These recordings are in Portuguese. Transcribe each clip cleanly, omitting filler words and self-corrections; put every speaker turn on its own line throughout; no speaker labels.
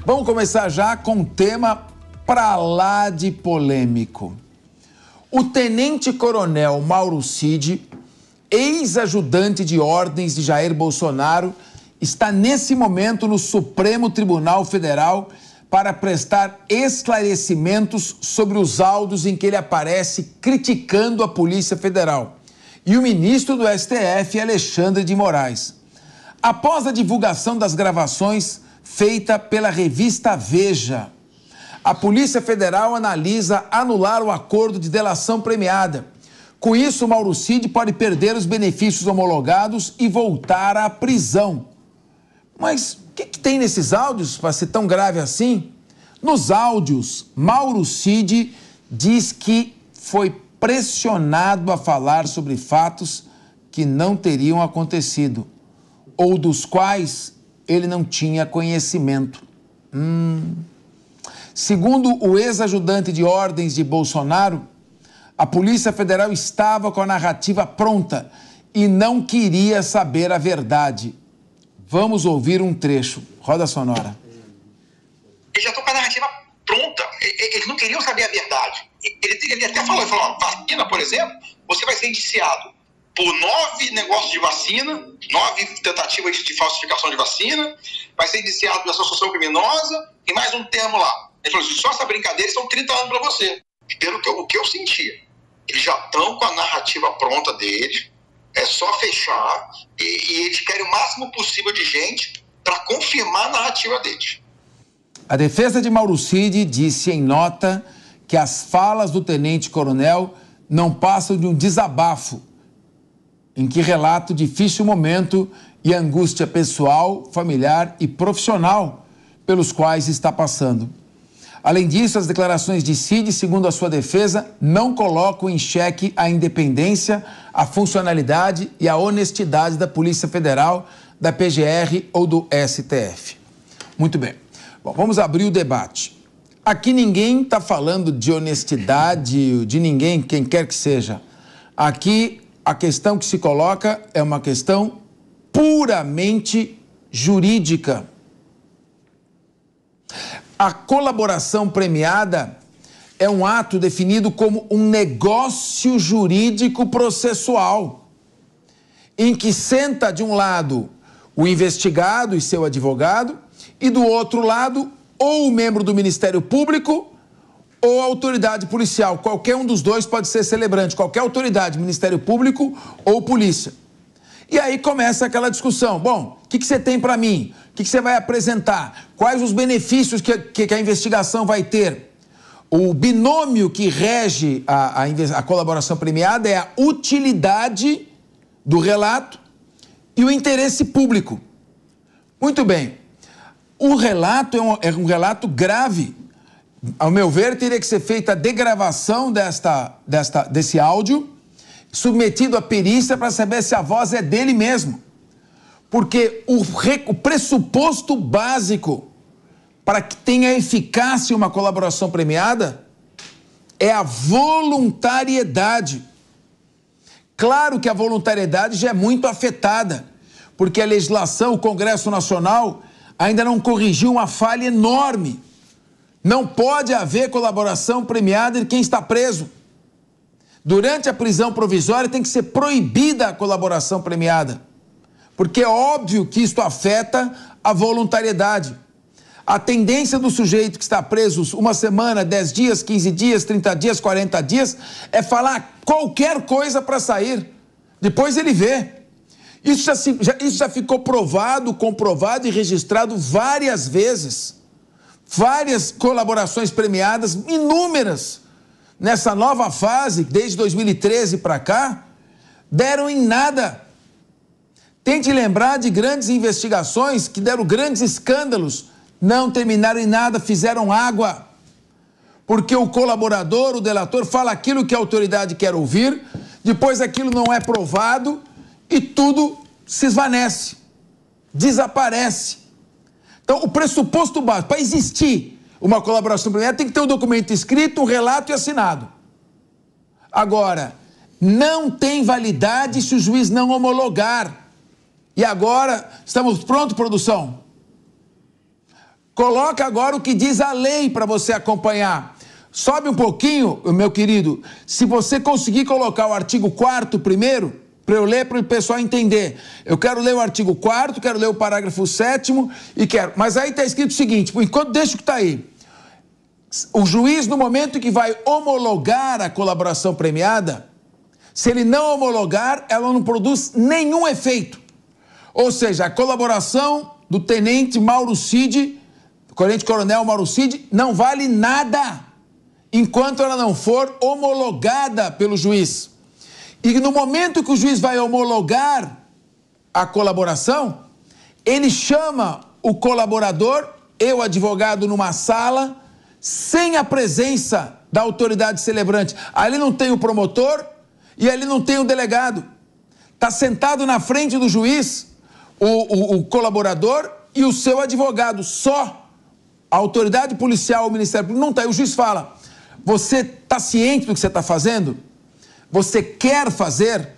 Vamos começar já com um tema pra lá de polêmico. O tenente-coronel Mauro Cid, ex-ajudante de ordens de Jair Bolsonaro, está nesse momento no Supremo Tribunal Federal para prestar esclarecimentos sobre os áudios em que ele aparece criticando a Polícia Federal e o ministro do STF, Alexandre de Moraes. Após a divulgação das gravações feita pela revista Veja, a Polícia Federal analisa anular o acordo de delação premiada. Com isso, Mauro Cid pode perder os benefícios homologados e voltar à prisão. Mas o que tem nesses áudios para ser tão grave assim? Nos áudios, Mauro Cid diz que foi pressionado a falar sobre fatos que não teriam acontecido, ou dos quais ele não tinha conhecimento. Segundo o ex-ajudante de ordens de Bolsonaro, a Polícia Federal estava com a narrativa pronta e não queria saber a verdade. Vamos ouvir um trecho. Roda a sonora.
Eles já estão com a narrativa pronta. Eles não queriam saber a verdade. Ele até falou, vacina, por exemplo, você vai ser indiciado por 9 negócios de vacina, 9 tentativas de falsificação de vacina, vai ser indiciado por associação criminosa e mais um termo lá. Ele falou assim, só essa brincadeira são 30 anos para você. Pelo que eu sentia. Eles já estão com a narrativa pronta deles, é só fechar e eles querem o máximo possível de gente para confirmar a narrativa deles.
A defesa de Mauro Cid disse em nota que as falas do tenente-coronel não passam de um desabafo, em que relata o difícil momento e angústia pessoal, familiar e profissional pelos quais está passando. Além disso, as declarações de Cid, segundo a sua defesa, não colocam em xeque a independência, a funcionalidade e a honestidade da Polícia Federal, da PGR ou do STF. Muito bem. Bom, vamos abrir o debate. Aqui ninguém está falando de honestidade, de ninguém, quem quer que seja. Aqui a questão que se coloca é uma questão puramente jurídica. A colaboração premiada é um ato definido como um negócio jurídico processual, em que senta de um lado o investigado e seu advogado, e do outro lado, ou o membro do Ministério Público ou a autoridade policial. Qualquer um dos dois pode ser celebrante, qualquer autoridade, Ministério Público ou polícia. E aí começa aquela discussão. Bom, o que você tem para mim? O que você vai apresentar? Quais os benefícios que a investigação vai ter? O binômio que rege a colaboração premiada é a utilidade do relato e o interesse público. Muito bem. O relato é um relato grave. Ao meu ver, teria que ser feita a degravação desse áudio, submetido à perícia para saber se a voz é dele mesmo. Porque o pressuposto básico para que tenha eficácia uma colaboração premiada é a voluntariedade. Claro que a voluntariedade já é muito afetada, porque a legislação, o Congresso Nacional, ainda não corrigiu uma falha enorme. Não pode haver colaboração premiada de quem está preso. Durante a prisão provisória tem que ser proibida a colaboração premiada, porque é óbvio que isto afeta a voluntariedade. A tendência do sujeito que está preso uma semana, 10 dias, 15 dias, 30 dias, 40 dias, é falar qualquer coisa para sair. Depois ele vê. Isso já ficou provado, comprovado e registrado várias vezes. Várias colaborações premiadas, inúmeras, nessa nova fase, desde 2013 para cá, deram em nada. Tente lembrar de grandes investigações que deram grandes escândalos, não terminaram em nada, fizeram água. Porque o colaborador, o delator, fala aquilo que a autoridade quer ouvir, depois aquilo não é provado e tudo se esvanece, desaparece. Então, o pressuposto básico, para existir uma colaboração premiada, tem que ter um documento escrito, um relato e assinado. Agora, não tem validade se o juiz não homologar. E agora, estamos prontos, produção? Coloca agora o que diz a lei para você acompanhar. Sobe um pouquinho, meu querido, se você conseguir colocar o artigo 4º primeiro, para eu ler, para o pessoal entender. Eu quero ler o artigo 4º, quero ler o parágrafo 7º e quero... Mas aí está escrito o seguinte, por enquanto deixa o que está aí. O juiz, no momento que vai homologar a colaboração premiada, se ele não homologar, ela não produz nenhum efeito. Ou seja, a colaboração do tenente Mauro Cid, tenente-coronel Mauro Cid, não vale nada enquanto ela não for homologada pelo juiz. E no momento que o juiz vai homologar a colaboração, ele chama o colaborador e o advogado numa sala, sem a presença da autoridade celebrante. Ali não tem o promotor e ali não tem o delegado. Está sentado na frente do juiz o colaborador e o seu advogado, só. A autoridade policial, o Ministério Público não está. E o juiz fala, você está ciente do que você está fazendo? Você quer fazer?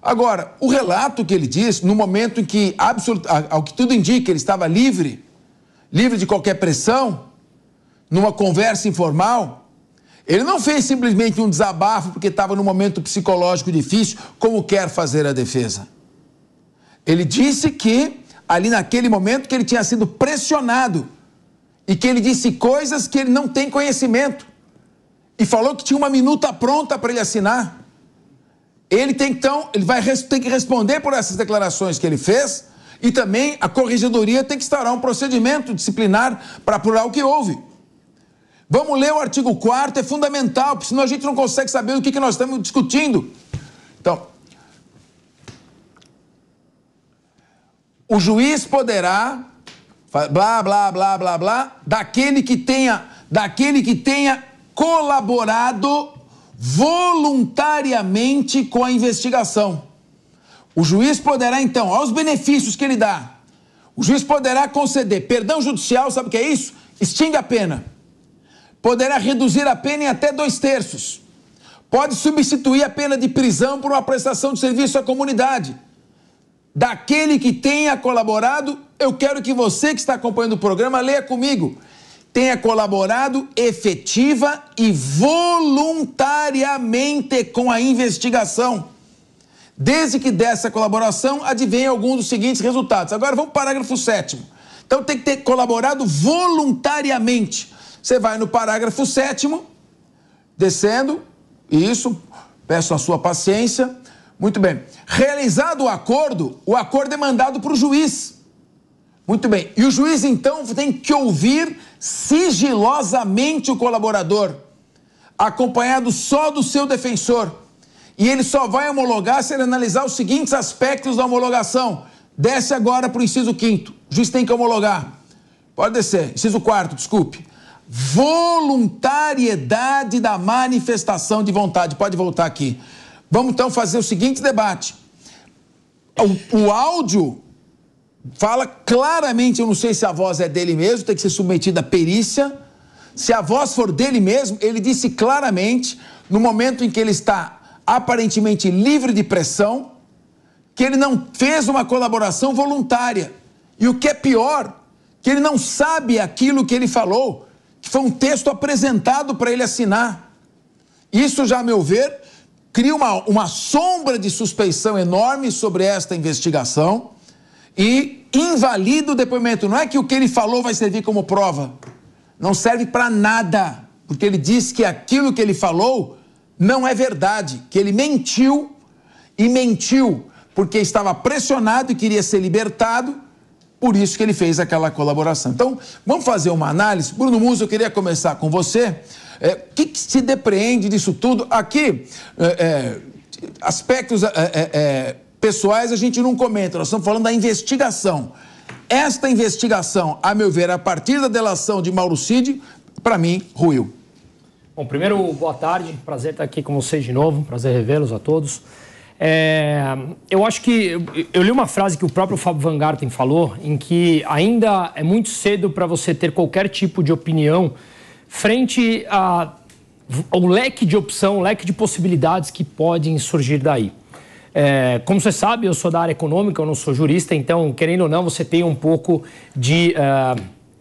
Agora, o relato que ele diz, no momento em que, ao que tudo indica, ele estava livre de qualquer pressão, numa conversa informal, ele não fez simplesmente um desabafo porque estava num momento psicológico difícil, como quer fazer a defesa. Ele disse que, ali naquele momento, que ele tinha sido pressionado e que ele disse coisas que ele não tem conhecimento. E falou que tinha uma minuta pronta para ele assinar. Ele vai ter que responder por essas declarações que ele fez e também a corregedoria tem que instaurar um procedimento disciplinar para apurar o que houve. Vamos ler o artigo 4º, é fundamental, porque senão a gente não consegue saber o que nós estamos discutindo. Então, o juiz poderá, blá, blá, blá, blá, blá, daquele que tenha colaborado voluntariamente com a investigação. O juiz poderá, então, aos benefícios que ele dá, o juiz poderá conceder perdão judicial, sabe o que é isso? Extingue a pena. Poderá reduzir a pena em até 2/3. Pode substituir a pena de prisão por uma prestação de serviço à comunidade. Daquele que tenha colaborado, eu quero que você que está acompanhando o programa leia comigo. Tenha colaborado efetiva e voluntariamente com a investigação. Desde que dessa colaboração, advenha algum dos seguintes resultados. Agora vamos para o parágrafo 7º. Então tem que ter colaborado voluntariamente. Você vai no parágrafo 7º, descendo, isso, peço a sua paciência. Muito bem. Realizado o acordo é mandado para o juiz. Muito bem. E o juiz, então, tem que ouvir sigilosamente o colaborador, acompanhado só do seu defensor. E ele só vai homologar se ele analisar os seguintes aspectos da homologação. Desce agora para o inciso 5º. O juiz tem que homologar. Pode descer. Inciso 4º, desculpe. Voluntariedade da manifestação de vontade. Pode voltar aqui. Vamos, então, fazer o seguinte debate. O áudio fala claramente, eu não sei se a voz é dele mesmo, tem que ser submetida à perícia. Se a voz for dele mesmo, ele disse claramente, no momento em que ele está aparentemente livre de pressão, que ele não fez uma colaboração voluntária. E o que é pior, que ele não sabe aquilo que ele falou, que foi um texto apresentado para ele assinar. Isso, já a meu ver, cria uma sombra de suspeição enorme sobre esta investigação e invalida o depoimento. Não é que o que ele falou vai servir como prova. Não serve para nada, porque ele diz que aquilo que ele falou não é verdade, que ele mentiu, e mentiu porque estava pressionado e queria ser libertado, por isso que ele fez aquela colaboração. Então, vamos fazer uma análise. Bruno Musso, eu queria começar com você. O que se depreende disso tudo? Aqui, aspectos pessoais a gente não comenta, nós estamos falando da investigação. Esta investigação, a meu ver, a partir da delação de Mauro Cid, para mim, ruiu.
Bom, primeiro, boa tarde, prazer estar aqui com vocês de novo, prazer revê-los a todos. Eu acho que, eu li uma frase que o próprio Fábio Van Garten falou, em que ainda é muito cedo para você ter qualquer tipo de opinião frente ao leque de opção, leque de possibilidades que podem surgir daí. Como você sabe, eu sou da área econômica, eu não sou jurista, então, querendo ou não, você tem um pouco de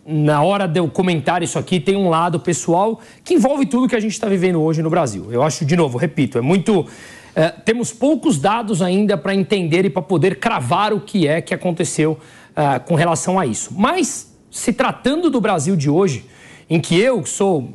na hora de eu comentar isso aqui, tem um lado pessoal que envolve tudo que a gente está vivendo hoje no Brasil. Eu acho, de novo, repito, temos poucos dados ainda para entender e para poder cravar o que é que aconteceu com relação a isso. Mas, se tratando do Brasil de hoje, em que eu sou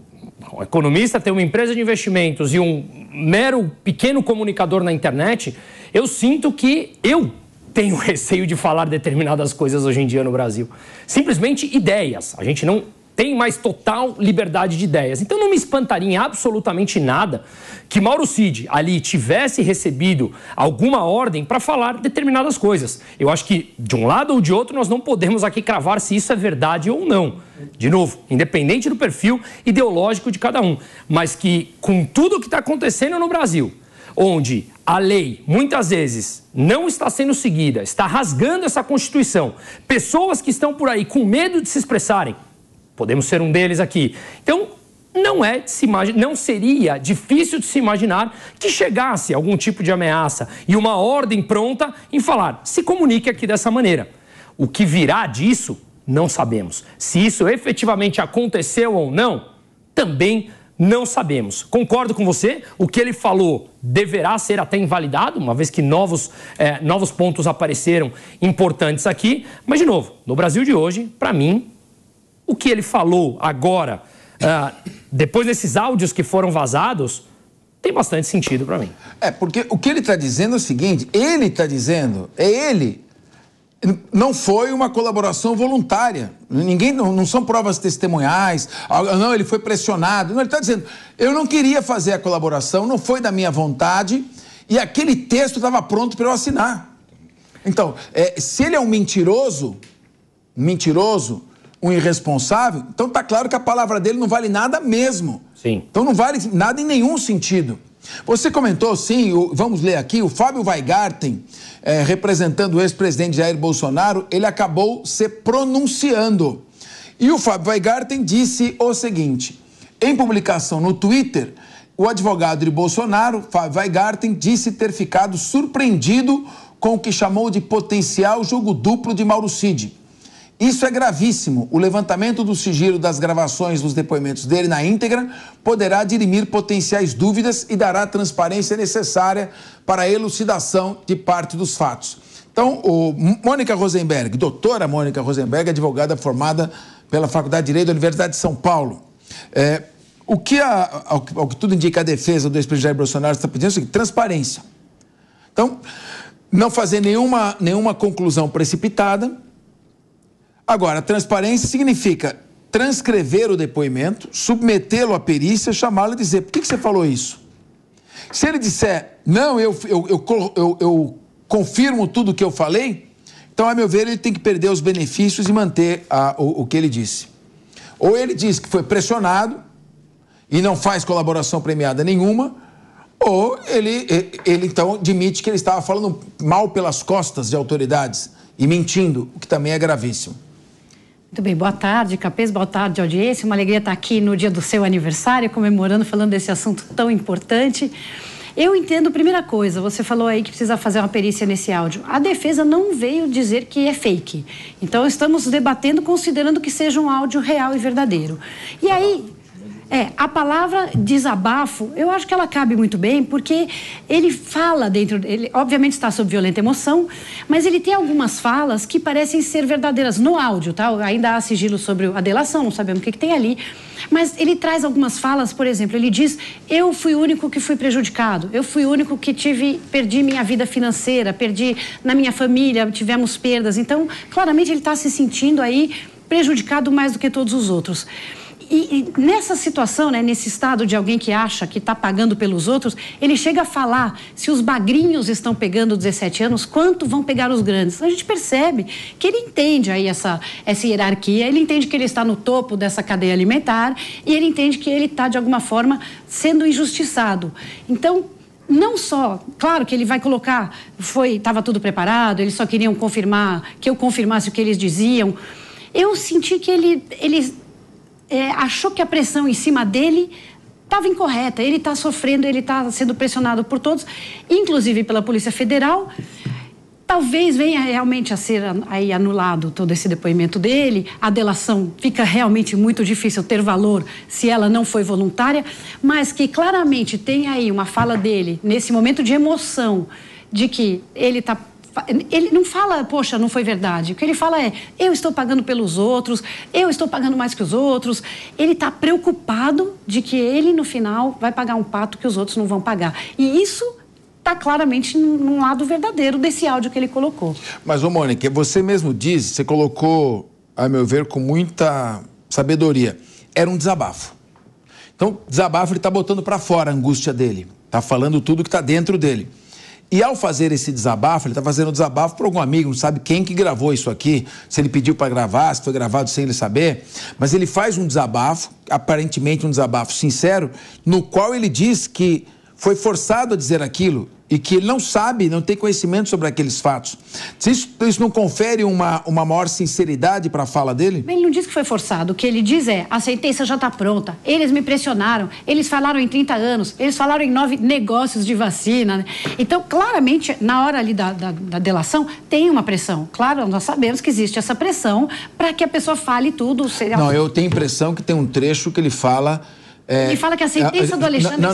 um economista, tenho uma empresa de investimentos e um mero pequeno comunicador na internet, eu sinto que eu tenho receio de falar determinadas coisas hoje em dia no Brasil. Simplesmente ideias. A gente não tem mais total liberdade de ideias. Então não me espantaria em absolutamente nada que Mauro Cid ali tivesse recebido alguma ordem para falar determinadas coisas. Eu acho que de um lado ou de outro nós não podemos aqui cravar se isso é verdade ou não. De novo, independente do perfil ideológico de cada um. Mas que com tudo o que está acontecendo no Brasil, onde a lei, muitas vezes, não está sendo seguida, está rasgando essa Constituição, pessoas que estão por aí com medo de se expressarem, podemos ser um deles aqui. Então, não seria difícil de se imaginar que chegasse algum tipo de ameaça e uma ordem pronta em falar, se comunique aqui dessa maneira. O que virá disso, não sabemos. Se isso efetivamente aconteceu ou não, também não sabemos. Concordo com você, o que ele falou deverá ser até invalidado, uma vez que novos pontos apareceram importantes aqui. Mas, de novo, no Brasil de hoje, para mim, o que ele falou agora, depois desses áudios que foram vazados, tem bastante sentido para mim.
Porque o que ele está dizendo é o seguinte, ele está dizendo, não foi uma colaboração voluntária. Não são provas testemunhais, não, ele foi pressionado. Não, ele está dizendo, eu não queria fazer a colaboração, não foi da minha vontade, e aquele texto estava pronto para eu assinar. Então, se ele é um mentiroso, um irresponsável, então está claro que a palavra dele não vale nada mesmo.
Sim.
Então não vale nada em nenhum sentido. Você comentou, sim, vamos ler aqui, o Fábio Weingarten, representando o ex-presidente Jair Bolsonaro, ele acabou se pronunciando. E o Fábio Weingarten disse o seguinte, em publicação no Twitter, o advogado de Bolsonaro, Fábio Weingarten, disse ter ficado surpreendido com o que chamou de potencial jogo duplo de Mauro Cid. Isso é gravíssimo. O levantamento do sigilo das gravações dos depoimentos dele na íntegra poderá dirimir potenciais dúvidas e dará a transparência necessária para a elucidação de parte dos fatos. Então, Mônica Rosenberg, doutora Mônica Rosenberg, advogada formada pela Faculdade de Direito da Universidade de São Paulo. Ao que tudo indica, a defesa do ex-presidente Jair Bolsonaro está pedindo é o seguinte, transparência. Então, não fazer nenhuma conclusão precipitada. Agora, transparência significa transcrever o depoimento, submetê-lo à perícia, chamá-lo e dizer, por que você falou isso? Se ele disser, não, eu confirmo tudo o que eu falei, então, a meu ver, ele tem que perder os benefícios e manter o que ele disse. Ou ele diz que foi pressionado e não faz colaboração premiada nenhuma, ou ele então admite que ele estava falando mal pelas costas de autoridades e mentindo, o que também é gravíssimo.
Muito bem, boa tarde, Capês, boa tarde, audiência. Uma alegria estar aqui no dia do seu aniversário, comemorando, falando desse assunto tão importante. Eu entendo, primeira coisa, você falou aí que precisa fazer uma perícia nesse áudio. A defesa não veio dizer que é fake. Então, estamos debatendo considerando que seja um áudio real e verdadeiro. E aí, a palavra desabafo, eu acho que ela cabe muito bem, porque ele fala ele obviamente está sob violenta emoção, mas ele tem algumas falas que parecem ser verdadeiras no áudio, tá? Ainda há sigilo sobre a delação, não sabemos o que tem ali, mas ele traz algumas falas, por exemplo, ele diz, eu fui o único que fui prejudicado, eu fui o único que perdi minha vida financeira, perdi na minha família, tivemos perdas, então, claramente ele está se sentindo aí prejudicado mais do que todos os outros. E nessa situação, né, nesse estado de alguém que acha que está pagando pelos outros, ele chega a falar, se os magrinhos estão pegando 17 anos, quanto vão pegar os grandes? A gente percebe que ele entende aí essa hierarquia, ele entende que ele está no topo dessa cadeia alimentar e ele entende que ele está, de alguma forma, sendo injustiçado. Então, não só, claro que ele vai colocar, estava tudo preparado, eles só queriam que eu confirmasse o que eles diziam. Eu senti que ele achou que a pressão em cima dele estava incorreta. Ele está sofrendo, ele está sendo pressionado por todos, inclusive pela Polícia Federal. Talvez venha realmente a ser aí anulado todo esse depoimento dele, a delação fica realmente muito difícil ter valor se ela não foi voluntária, mas que claramente tem aí uma fala dele, nesse momento de emoção, de que ele não fala, poxa, não foi verdade. O que ele fala é, eu estou pagando pelos outros, eu estou pagando mais que os outros. Ele está preocupado de que ele, no final, vai pagar um pato que os outros não vão pagar. E isso está claramente num lado verdadeiro desse áudio que ele colocou.
Mas, ô Mônica, você mesmo disse, você colocou, a meu ver, com muita sabedoria. Era um desabafo. Então, desabafo, ele está botando para fora a angústia dele. Está falando tudo que está dentro dele. E ao fazer esse desabafo, ele está fazendo um desabafo para algum amigo, não sabe quem que gravou isso aqui, se ele pediu para gravar, se foi gravado sem ele saber, mas ele faz um desabafo, aparentemente um desabafo sincero, no qual ele diz que foi forçado a dizer aquilo e que ele não sabe, não tem conhecimento sobre aqueles fatos. Isso não confere uma maior sinceridade para a fala dele?
Ele não diz que foi forçado. O que ele diz é, a sentença já está pronta. Eles me pressionaram. Eles falaram em 30 anos. Eles falaram em 9 negócios de vacina. Né? Então, claramente, na hora ali da delação, tem uma pressão. Claro, nós sabemos que existe essa pressão para que a pessoa fale tudo.
Não, eu tenho a impressão que tem um trecho que ele fala...
Ele fala que a sentença do Alexandre...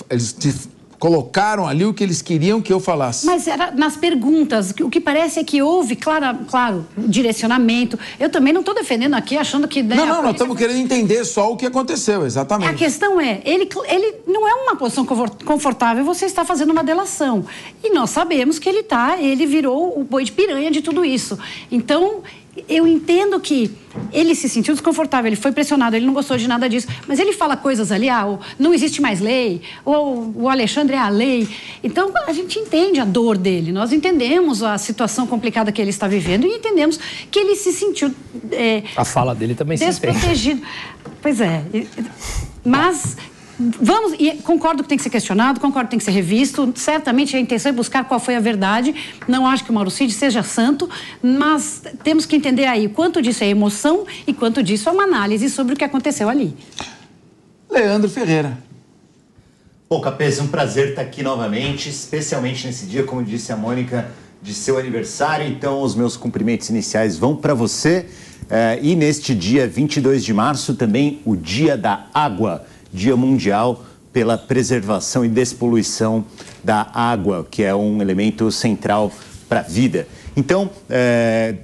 Eles colocaram ali o que eles queriam que eu falasse.
Mas era nas perguntas. O que parece é que houve, claro, direcionamento. Eu também não estou defendendo aqui, achando que...
Não, nós estamos querendo entender só o que aconteceu, exatamente.
A questão é, ele não é uma posição confortável, você está fazendo uma delação. E nós sabemos que ele virou o boi de piranha de tudo isso. Então... Eu entendo que ele se sentiu desconfortável, ele foi pressionado, ele não gostou de nada disso, mas ele fala coisas ali, não existe mais lei, ou o Alexandre é a lei. Então, a gente entende a dor dele, nós entendemos a situação complicada que ele está vivendo e entendemos que ele se sentiu...
a fala dele também
desprotegido. Pois é, mas... Vamos, e concordo que tem que ser questionado, concordo que tem que ser revisto, certamente a intenção é buscar qual foi a verdade, não acho que o Mauro Cid seja santo, mas temos que entender aí quanto disso é emoção e quanto disso é uma análise sobre o que aconteceu ali.
Leandro Ferreira.
Bom, Capês, um prazer estar aqui novamente, especialmente nesse dia, como disse a Mônica, de seu aniversário, então os meus cumprimentos iniciais vão para você, e neste dia 22 de março também o Dia da Água, Dia Mundial pela Preservação e Despoluição da Água, que é um elemento central para a vida. Então,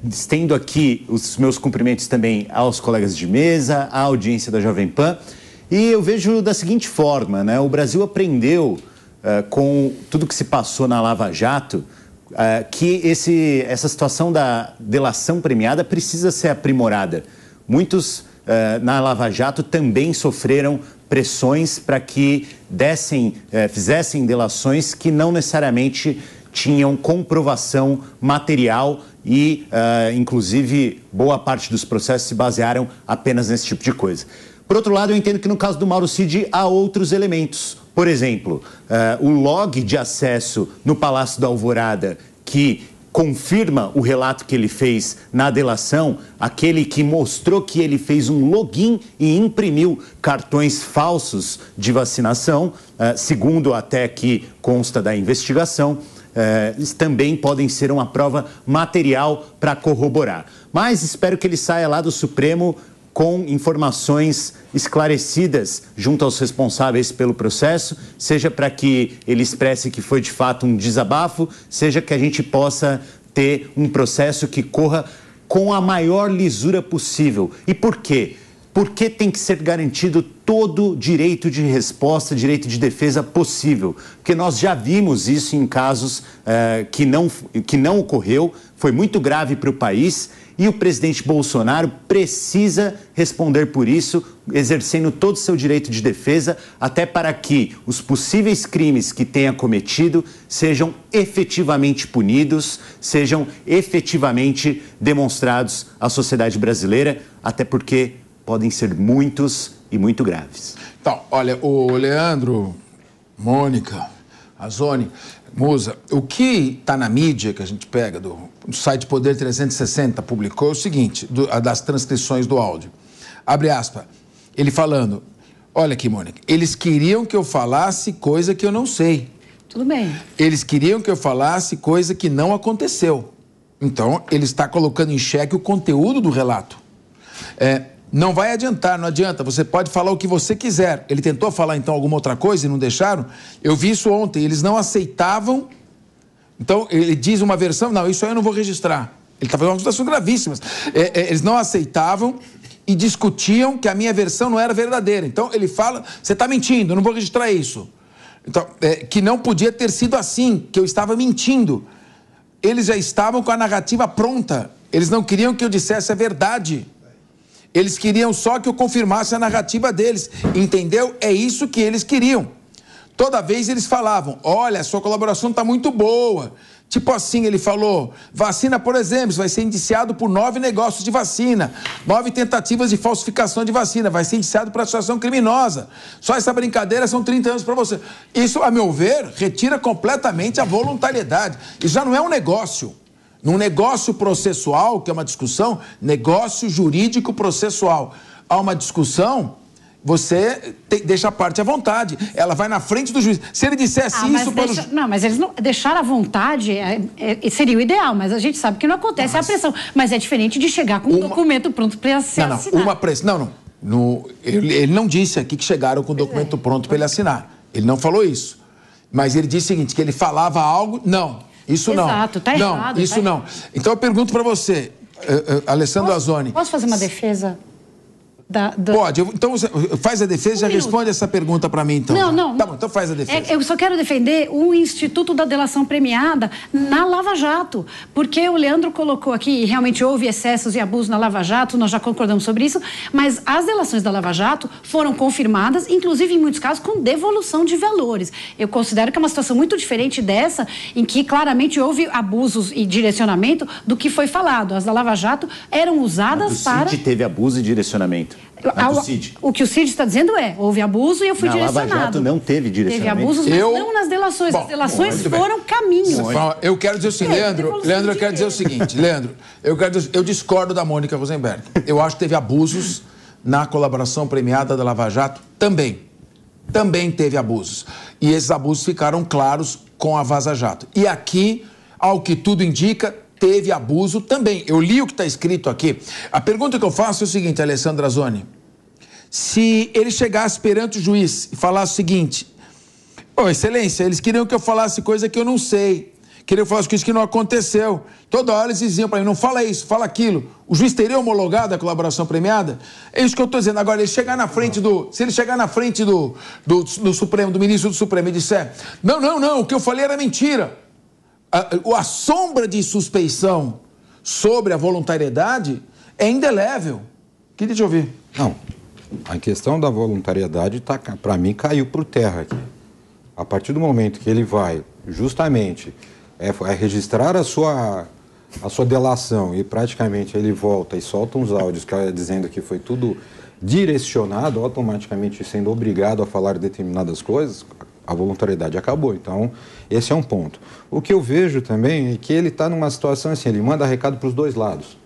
estendo aqui os meus cumprimentos também aos colegas de mesa, à audiência da Jovem Pan, e eu vejo da seguinte forma, né? O Brasil aprendeu com tudo que se passou na Lava Jato, que essa situação da delação premiada precisa ser aprimorada. Muitos na Lava Jato também sofreram pressões para que fizessem delações que não necessariamente tinham comprovação material e, inclusive, boa parte dos processos se basearam apenas nesse tipo de coisa. Por outro lado, eu entendo que no caso do Mauro Cid há outros elementos. Por exemplo, o log de acesso no Palácio da Alvorada, que confirma o relato que ele fez na delação, aquele que mostrou que ele fez um login e imprimiu cartões falsos de vacinação, segundo até que consta da investigação, também podem ser uma prova material para corroborar. Mas espero que ele saia lá do Supremo com informações esclarecidas junto aos responsáveis pelo processo, seja para que ele expresse que foi de fato um desabafo, seja que a gente possa ter um processo que corra com a maior lisura possível. E por quê? Porque tem que ser garantido todo direito de resposta, direito de defesa possível. Porque nós já vimos isso em casos que não ocorreu, foi muito grave para o país. E o presidente Bolsonaro precisa responder por isso, exercendo todo o seu direito de defesa, até para que os possíveis crimes que tenha cometido sejam efetivamente punidos, sejam efetivamente demonstrados à sociedade brasileira, até porque podem ser muitos e muito graves.
Então, olha, o Leandro, Mônica, Azoni, Musa, o que está na mídia que a gente pega do site Poder 360 publicou é o seguinte, das transcrições do áudio. Abre aspas, ele falando, olha aqui, Mônica, eles queriam que eu falasse coisa que eu não sei.
Tudo bem.
Eles queriam que eu falasse coisa que não aconteceu. Então, ele está colocando em xeque o conteúdo do relato. Não vai adiantar, não adianta. Você pode falar o que você quiser. Ele tentou falar, então, alguma outra coisa e não deixaram? Eu vi isso ontem. Eles não aceitavam. Então, ele diz uma versão, não, isso aí eu não vou registrar. Ele está fazendo uma situação gravíssima. Eles não aceitavam e discutiam que a minha versão não era verdadeira. Então, ele fala, você está mentindo, eu não vou registrar isso. Então, que não podia ter sido assim, que eu estava mentindo. Eles já estavam com a narrativa pronta. Eles não queriam que eu dissesse a verdade. Eles queriam só que eu confirmasse a narrativa deles. Entendeu? É isso que eles queriam. Toda vez eles falavam, olha, a sua colaboração está muito boa. Tipo assim, ele falou, vacina, por exemplo, vai ser indiciado por 9 negócios de vacina, 9 tentativas de falsificação de vacina, vai ser indiciado por associação criminosa. Só essa brincadeira são 30 anos para você. Isso, a meu ver, retira completamente a voluntariedade. Isso já não é um negócio. Num negócio processual, que é uma discussão, negócio jurídico processual, há uma discussão, você deixa a parte à vontade. Ela vai na frente do juiz. Se ele dissesse isso...
Não, mas eles não... Deixar à vontade seria o ideal, mas a gente sabe que não acontece a pressão. Mas é diferente de chegar com um documento pronto para ser assinado. Ele não disse aqui que chegaram com o documento pronto para ele assinar. Ele não falou isso. Mas ele disse o seguinte, que ele falava algo... Não. Isso não.
Exato, tá errado. Não, isso não. Então eu pergunto para você, Alessandro Azzoni.
Posso fazer uma defesa?
Pode. Então você faz a defesa e já responde essa pergunta para mim, então.
Não.
Tá bom, então faz a defesa.
Eu só quero defender o Instituto da Delação Premiada na Lava Jato, porque o Leandro colocou aqui, e realmente houve excessos e abusos na Lava Jato, nós já concordamos sobre isso, mas as delações da Lava Jato foram confirmadas, inclusive em muitos casos, com devolução de valores. Eu considero que é uma situação muito diferente dessa, em que claramente houve abusos e direcionamento do que foi falado. As da Lava Jato eram usadas para...
O CID teve abuso e direcionamento.
O que o Cid está dizendo houve abuso e eu fui direcionado.
Na Lava Jato não teve direcionamento.
Teve abusos, mas não nas delações. As delações foram caminhos.
Eu quero dizer o seguinte, Leandro, eu quero dizer o seguinte, eu discordo da Mônica Rosenberg. Eu acho que teve abusos na colaboração premiada da Lava Jato também. Também teve abusos. E esses abusos ficaram claros com a Vaza Jato. E aqui, ao que tudo indica, teve abuso também. Eu li o que está escrito aqui. A pergunta que eu faço é o seguinte, Alessandro Azzoni. Se ele chegasse perante o juiz e falasse o seguinte, excelência, eles queriam que eu falasse coisa que eu não sei. Queriam que eu falasse coisa que não aconteceu. Toda hora eles diziam para mim, não fala isso, fala aquilo. O juiz teria homologado a colaboração premiada? É isso que eu estou dizendo. Agora, se ele chegar na frente do Supremo, do ministro do Supremo e disser, não, o que eu falei era mentira. A sombra de suspeição sobre a voluntariedade é indelével. Queria te ouvir.
Não, a questão da voluntariedade, para mim, caiu por terra aqui. A partir do momento que ele vai, justamente, registrar a sua delação e praticamente ele volta e solta uns áudios dizendo que foi tudo direcionado, automaticamente sendo obrigado a falar determinadas coisas, a voluntariedade acabou. Então, esse é um ponto. O que eu vejo também é que ele está numa situação assim, ele manda recado para os dois lados.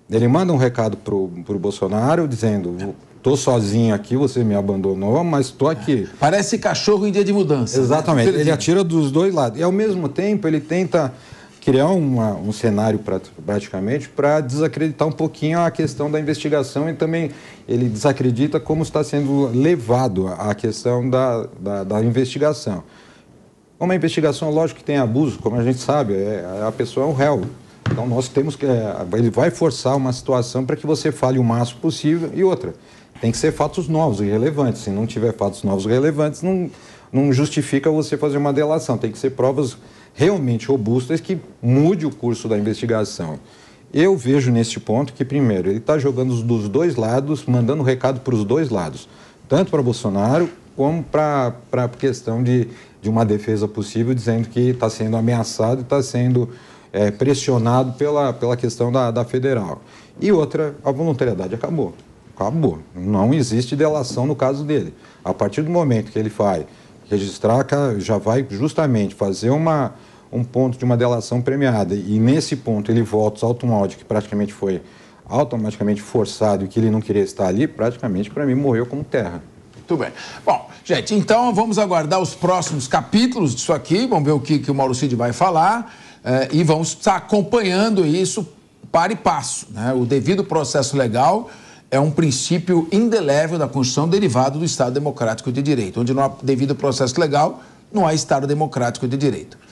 Ele manda um recado para o Bolsonaro dizendo, estou sozinho aqui, você me abandonou, mas estou aqui.
Parece cachorro em dia de mudança.
Exatamente, ele atira dos dois lados. E ao mesmo tempo ele tenta criar um cenário praticamente para desacreditar um pouquinho a questão da investigação e também ele desacredita como está sendo levado a questão da investigação. Uma investigação, lógico que tem abuso, como a gente sabe, a pessoa é um réu. Então nós temos que... ele vai forçar uma situação para que você fale o máximo possível. E outra, tem que ser fatos novos e relevantes. Se não tiver fatos novos e relevantes, não justifica você fazer uma delação. Tem que ser provas realmente robustas que mude o curso da investigação. Eu vejo nesse ponto que, primeiro, ele está jogando dos dois lados, mandando recado para os dois lados, tanto para Bolsonaro como para a questão de uma defesa possível, dizendo que está sendo ameaçado e está sendo pressionado pela questão da federal. E outra, a voluntariedade acabou. Acabou. Não existe delação no caso dele. A partir do momento que ele vai registrar, já vai justamente fazer um ponto de uma delação premiada e nesse ponto ele volta, solta um áudio que praticamente foi automaticamente forçado e que ele não queria estar ali, praticamente para mim morreu como terra.
Muito bem. Bom, gente, então vamos aguardar os próximos capítulos disso aqui, vamos ver o que o Mauro Cid vai falar e vamos estar acompanhando isso para e passo, né? O devido processo legal é um princípio indelével da Constituição derivado do Estado Democrático de Direito. Onde não há devido processo legal, não há Estado Democrático de Direito.